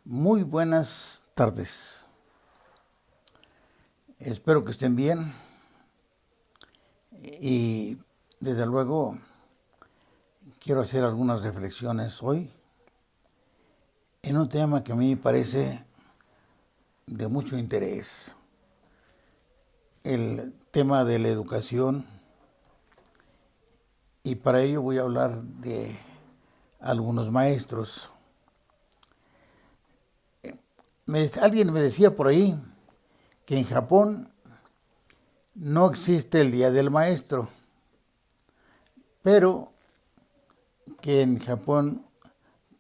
Muy buenas tardes. Espero que estén bien y desde luego quiero hacer algunas reflexiones hoy en un tema que a mí me parece de mucho interés, el tema de la educación, y para ello voy a hablar de algunos maestros. Alguien me decía por ahí que en Japón no existe el Día del Maestro, pero que en Japón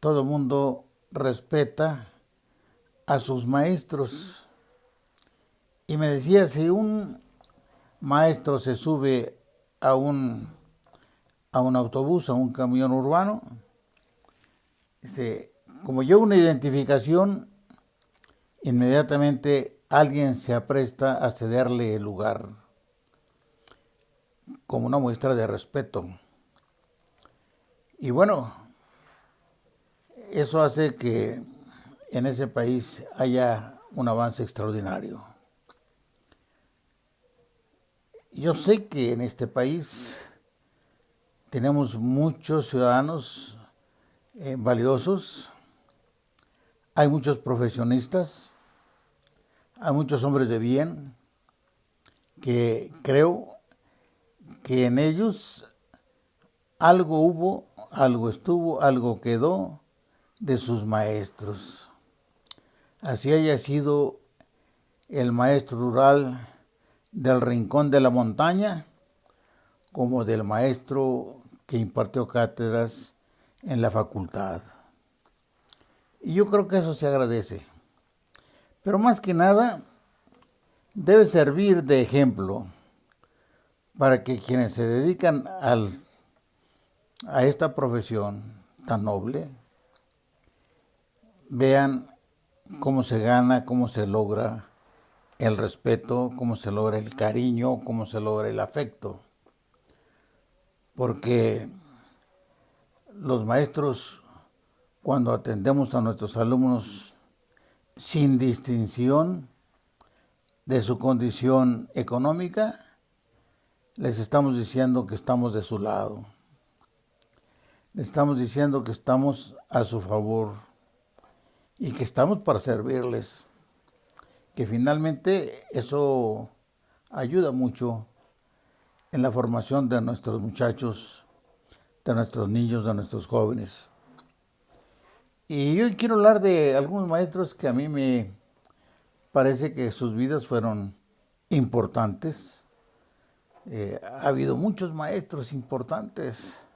todo el mundo respeta a sus maestros. Y me decía, si un maestro se sube a un autobús, a un camión urbano, como lleva una identificación, inmediatamente alguien se apresta a cederle el lugar como una muestra de respeto. Y bueno, eso hace que en ese país haya un avance extraordinario. Yo sé que en este país tenemos muchos ciudadanos valiosos, hay muchos profesionistas, hay muchos hombres de bien que creo que en ellos algo hubo, algo estuvo, algo quedó de sus maestros. Así haya sido el maestro rural del rincón de la montaña, como del maestro que impartió cátedras en la facultad. Y yo creo que eso se agradece. Pero más que nada, debe servir de ejemplo para que quienes se dedican a esta profesión tan noble vean cómo se gana, cómo se logra el respeto, cómo se logra el cariño, cómo se logra el afecto. Porque los maestros, cuando atendemos a nuestros alumnos sin distinción de su condición económica, les estamos diciendo que estamos de su lado. Les estamos diciendo que estamos a su favor y que estamos para servirles. Que finalmente eso ayuda mucho en la formación de nuestros muchachos, de nuestros niños, de nuestros jóvenes. Y hoy quiero hablar de algunos maestros que a mí me parece que sus vidas fueron importantes. Ha habido muchos maestros importantes.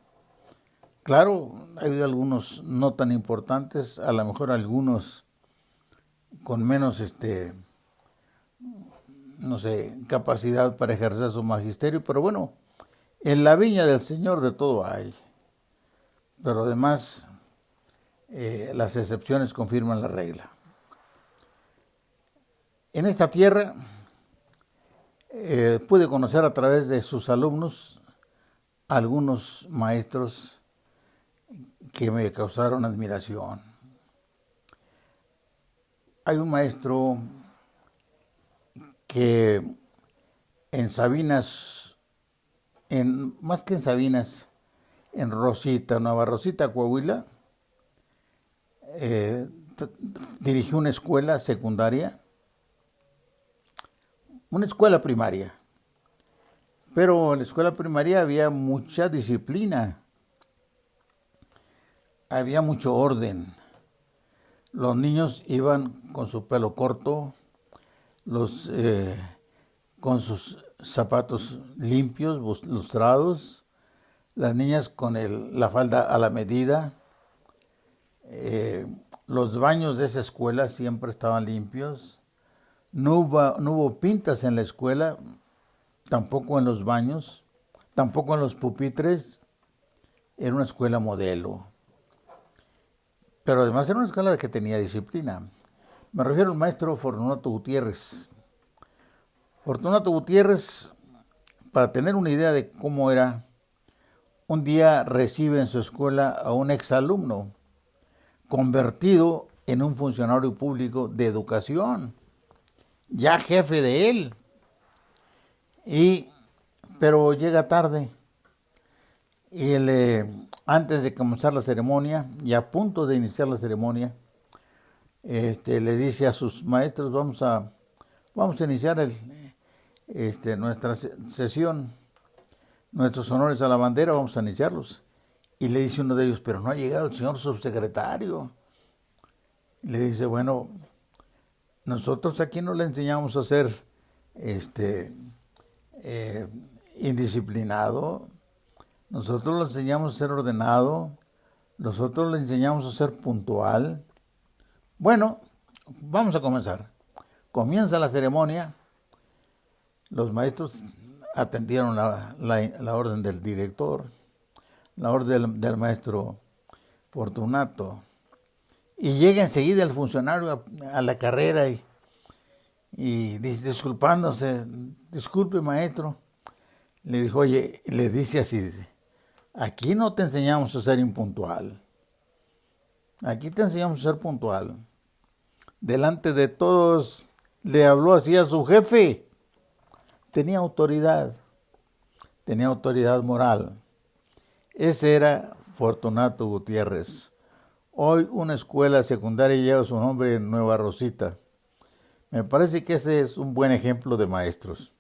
Claro, ha habido algunos no tan importantes, a lo mejor algunos con menos, no sé, capacidad para ejercer su magisterio, pero bueno, en la viña del Señor de todo hay. Pero además, las excepciones confirman la regla. En esta tierra pude conocer a través de sus alumnos algunos maestros que me causaron admiración. Hay un maestro que en Sabinas, más que en Sabinas, en Rosita, Nueva Rosita, Coahuila, dirigió una escuela secundaria, una escuela primaria. Pero en la escuela primaria había mucha disciplina, había mucho orden. Los niños iban con su pelo corto, con sus zapatos limpios, lustrados, las niñas con la falda a la medida. Los baños de esa escuela siempre estaban limpios. No hubo pintas en la escuela, tampoco en los baños, tampoco en los pupitres. Era una escuela modelo. Pero además era una escuela que tenía disciplina. Me refiero al maestro Fortunato Gutiérrez. Fortunato Gutiérrez, para tener una idea de cómo era, un día recibe en su escuela a un exalumno convertido en un funcionario público de educación, ya jefe de él. Pero llega tarde y antes de comenzar la ceremonia y a punto de iniciar la ceremonia, le dice a sus maestros, vamos a iniciar nuestra sesión, nuestros honores a la bandera, vamos a iniciarlos. Y le dice uno de ellos, pero no ha llegado el señor subsecretario. Le dice, bueno, nosotros aquí no le enseñamos a ser indisciplinado, nosotros le enseñamos a ser ordenado, nosotros le enseñamos a ser puntual. Bueno, vamos a comenzar. Comienza la ceremonia. Los maestros atendieron la orden del director, la orden del maestro Fortunato. Y llega enseguida el funcionario a la carrera y disculpándose, disculpe maestro. Le dijo, oye, le dice así, dice, aquí no te enseñamos a ser impuntual. Aquí te enseñamos a ser puntual. Delante de todos le habló así a su jefe. Tenía autoridad moral. Ese era Fortunato Gutiérrez. Hoy una escuela secundaria lleva su nombre en Nueva Rosita. Me parece que ese es un buen ejemplo de maestros.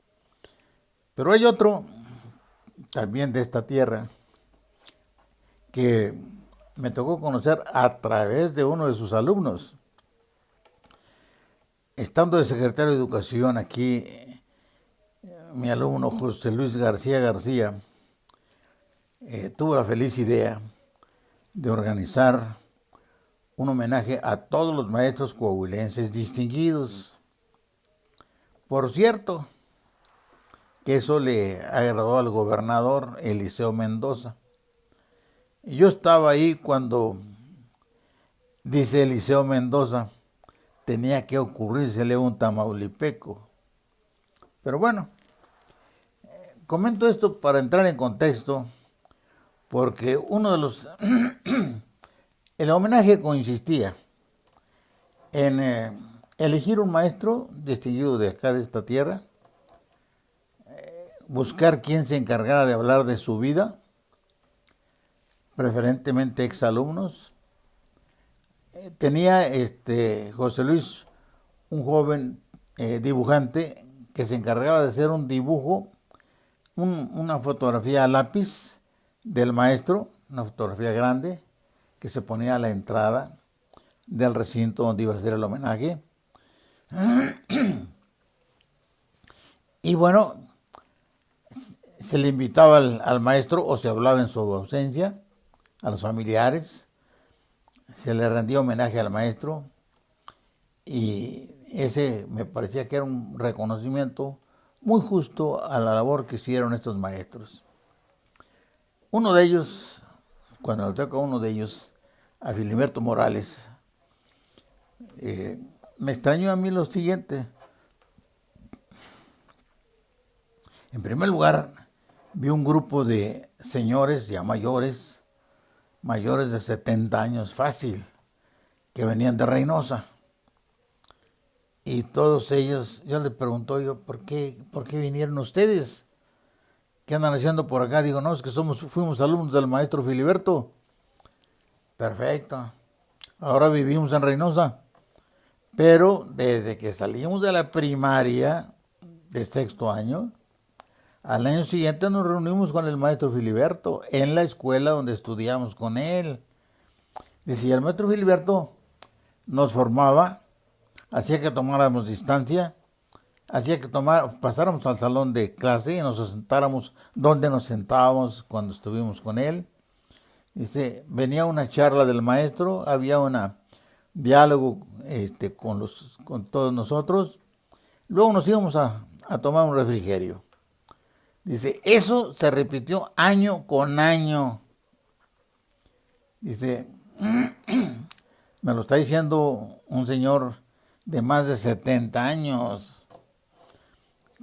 Pero hay otro, también de esta tierra, que me tocó conocer a través de uno de sus alumnos. Estando de secretario de Educación aquí, mi alumno José Luis García tuvo la feliz idea de organizar un homenaje a todos los maestros coahuilenses distinguidos. Por cierto, que eso le agradó al gobernador Eliseo Mendoza. Y yo estaba ahí cuando, dice Eliseo Mendoza, tenía que ocurrírsele un tamaulipeco. Pero bueno, comento esto para entrar en contexto, porque uno de los... el homenaje consistía en elegir un maestro distinguido de acá, de esta tierra, buscar quien se encargara de hablar de su vida, preferentemente exalumnos. Tenía José Luis, un joven dibujante, que se encargaba de hacer un dibujo, una fotografía a lápiz del maestro, una fotografía grande, que se ponía a la entrada del recinto donde iba a hacer el homenaje. Y bueno, se le invitaba al maestro o se hablaba en su ausencia, a los familiares, se le rendía homenaje al maestro y ese me parecía que era un reconocimiento muy justo a la labor que hicieron estos maestros. Uno de ellos, cuando le toca a uno de ellos, a Filiberto Morales, me extrañó a mí lo siguiente. En primer lugar, vi un grupo de señores ya mayores de 70 años fácil, que venían de Reynosa. Y todos ellos, yo le pregunto, ¿por qué vinieron ustedes? ¿Qué andan haciendo por acá? Digo, no, es que fuimos alumnos del maestro Filiberto. Perfecto. Ahora vivimos en Reynosa. Pero desde que salimos de la primaria, de sexto año, al año siguiente nos reunimos con el maestro Filiberto en la escuela donde estudiamos con él. Decía, el maestro Filiberto nos formaba, hacía que tomáramos distancia, hacía que pasáramos al salón de clase y nos sentáramos donde nos sentábamos cuando estuvimos con él. Dice, venía una charla del maestro, había un diálogo con todos nosotros, luego nos íbamos a tomar un refrigerio. Dice, eso se repitió año con año. Dice, me lo está diciendo un señor de más de 70 años,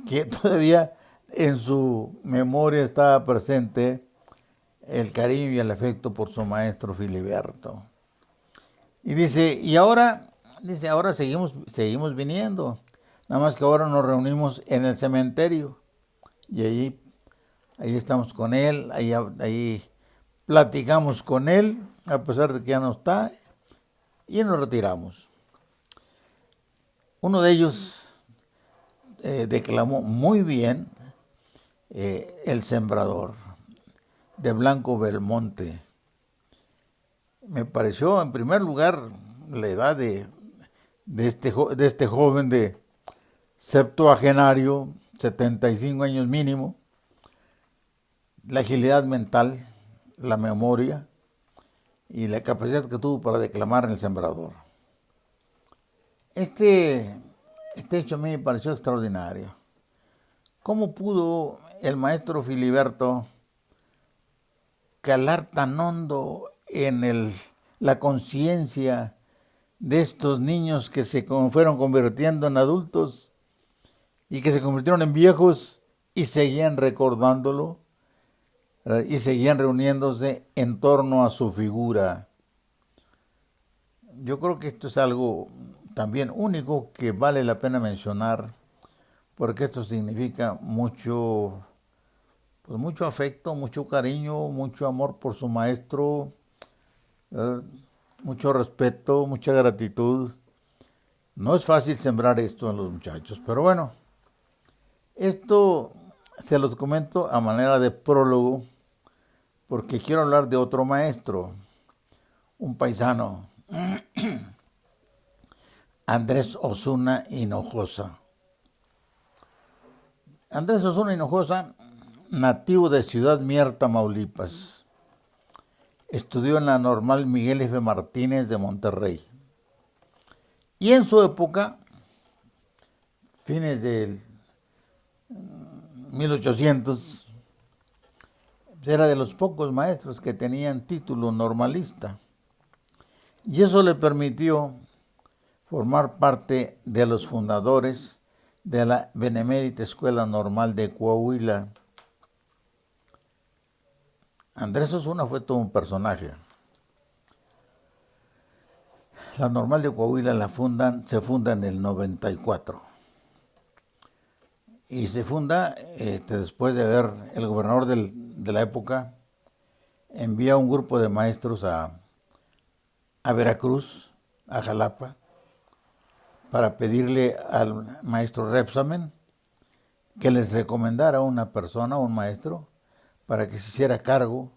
que todavía en su memoria estaba presente el cariño y el afecto por su maestro Filiberto. Y dice, ahora seguimos viniendo. Nada más que ahora nos reunimos en el cementerio. Y ahí estamos con él, ahí platicamos con él, a pesar de que ya no está, y nos retiramos. Uno de ellos declamó muy bien El Sembrador, de Blanco Belmonte. Me pareció, en primer lugar, la edad de este joven de septuagenario, 75 años mínimo, la agilidad mental, la memoria y la capacidad que tuvo para declamar en El Sembrador. Este hecho a mí me pareció extraordinario. ¿Cómo pudo el maestro Filiberto calar tan hondo en la conciencia de estos niños que se fueron convirtiendo en adultos y que se convirtieron en viejos y seguían recordándolo y seguían reuniéndose en torno a su figura? Yo creo que esto es algo también único que vale la pena mencionar, porque esto significa mucho, pues mucho afecto, mucho cariño, mucho amor por su maestro, mucho respeto, mucha gratitud. No es fácil sembrar esto en los muchachos, pero bueno, esto se los comento a manera de prólogo, porque quiero hablar de otro maestro, un paisano, Andrés Osuna Hinojosa. Andrés Osuna Hinojosa, nativo de Ciudad Mier, Tamaulipas, estudió en la Normal Miguel F. Martínez de Monterrey. Y en su época, fines del 1800, era de los pocos maestros que tenían título normalista. Y eso le permitió formar parte de los fundadores de la Benemérita Escuela Normal de Coahuila. Andrés Osuna fue todo un personaje. La Normal de Coahuila se funda en el 94. Y se funda después de haber el gobernador de la época envía un grupo de maestros a Veracruz, a Jalapa, para pedirle al maestro Repsamen que les recomendara una persona, un maestro, para que se hiciera cargo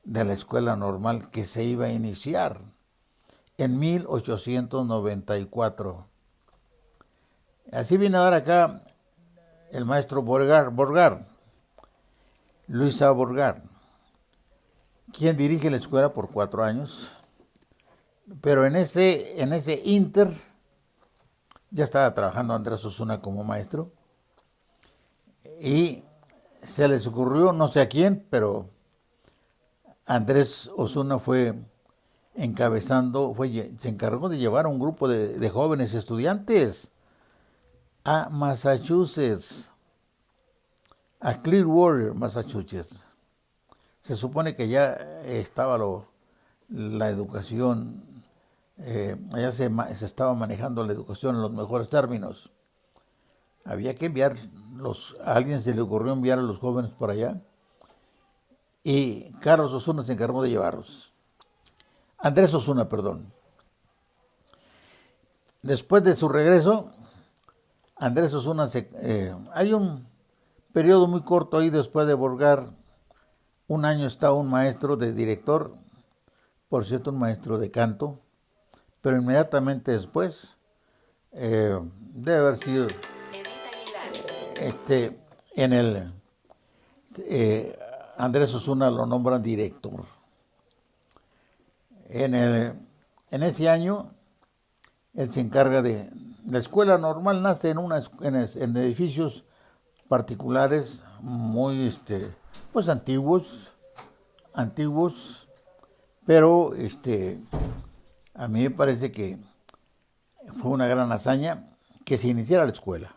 de la escuela normal que se iba a iniciar en 1894. Así viene a dar acá el maestro Borgar, Luis A. Borgar, quien dirige la escuela por 4 años, pero en ese inter ya estaba trabajando Andrés Osuna como maestro y se les ocurrió, no sé a quién, pero Andrés Osuna se encargó de llevar a un grupo de jóvenes estudiantes a Massachusetts, a Clearwater, Massachusetts. Se supone que ya estaba la educación, allá se estaba manejando la educación en los mejores términos. Había que a alguien se le ocurrió enviar a los jóvenes por allá y Carlos Osuna se encargó de llevarlos. Andrés Osuna, perdón. Después de su regreso, Andrés Osuna hay un periodo muy corto ahí después de Borgar. Un año está un maestro de director, por cierto, un maestro de canto, pero inmediatamente después, debe haber sido Andrés Osuna lo nombran director. En ese año, él se encarga de la escuela normal, nace en edificios particulares muy pues antiguos, pero a mí me parece que fue una gran hazaña que se iniciara la escuela.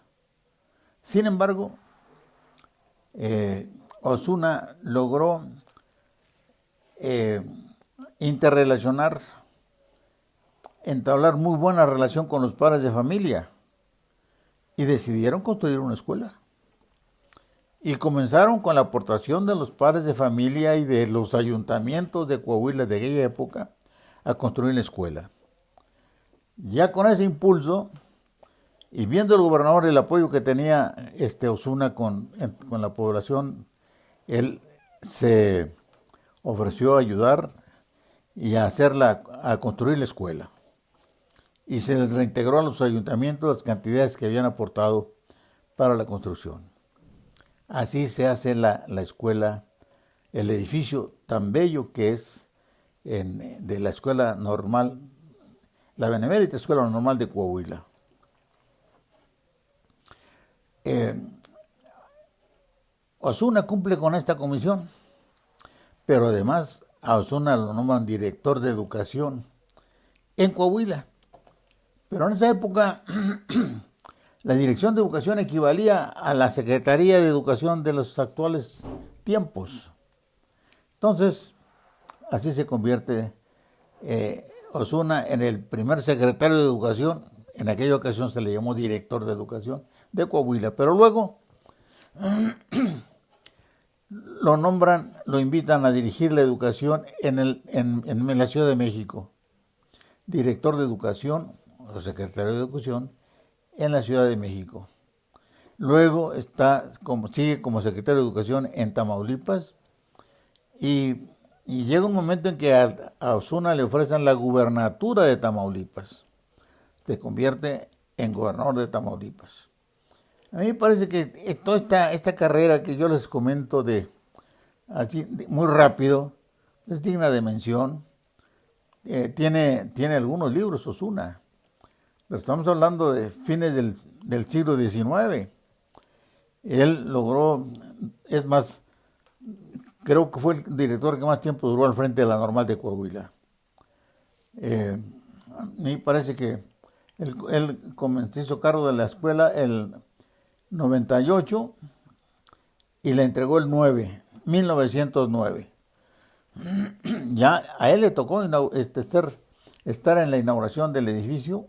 Sin embargo, Osuna logró interrelacionar entablar muy buena relación con los padres de familia y decidieron construir una escuela. Y comenzaron con la aportación de los padres de familia y de los ayuntamientos de Coahuila de aquella época a construir la escuela. Ya con ese impulso, y viendo el gobernador el apoyo que tenía Osuna con la población, él se ofreció a ayudar y a construir la escuela. Y se les reintegró a los ayuntamientos las cantidades que habían aportado para la construcción. Así se hace la escuela, el edificio tan bello que es de la escuela normal, la Benemérita Escuela Normal de Coahuila. Osuna cumple con esta comisión, pero además a Osuna lo nombran director de educación en Coahuila. Pero en esa época la dirección de educación equivalía a la Secretaría de Educación de los actuales tiempos. Entonces, así se convierte Osuna en el primer secretario de Educación. En aquella ocasión se le llamó director de Educación de Coahuila, pero luego lo nombran, lo invitan a dirigir la educación en la Ciudad de México. Director de Educación, o secretario de Educación, en la Ciudad de México. Luego sigue como secretario de Educación en Tamaulipas y llega un momento en que a Osuna le ofrecen la gubernatura de Tamaulipas. Se convierte en gobernador de Tamaulipas. A mí me parece que toda esta carrera que yo les comento muy rápido es digna de mención. Tiene algunos libros Osuna, pero estamos hablando de fines del siglo XIX. Él logró, es más, creo que fue el director que más tiempo duró al frente de la Normal de Coahuila. A mí parece que él se hizo cargo de la escuela el 98 y le entregó el 1909. Ya a él le tocó estar en la inauguración del edificio,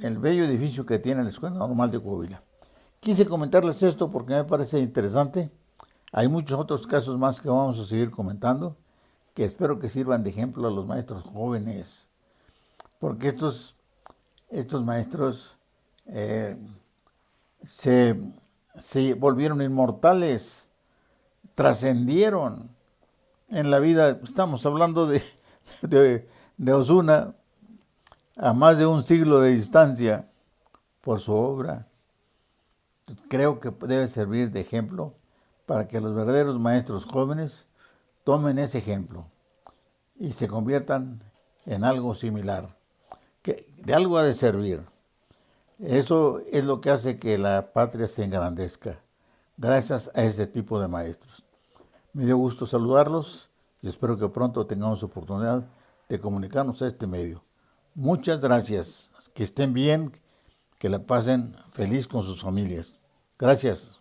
el bello edificio que tiene la Escuela Normal de Coahuila. Quise comentarles esto porque me parece interesante. Hay muchos otros casos más que vamos a seguir comentando, que espero que sirvan de ejemplo a los maestros jóvenes, porque estos maestros se volvieron inmortales, trascendieron en la vida. Estamos hablando de Osuna a más de un siglo de distancia por su obra. Creo que debe servir de ejemplo para que los verdaderos maestros jóvenes tomen ese ejemplo y se conviertan en algo similar, que de algo ha de servir. Eso es lo que hace que la patria se engrandezca, gracias a ese tipo de maestros. Me dio gusto saludarlos y espero que pronto tengamos oportunidad de comunicarnos a este medio. Muchas gracias, que estén bien, que la pasen feliz con sus familias. Gracias.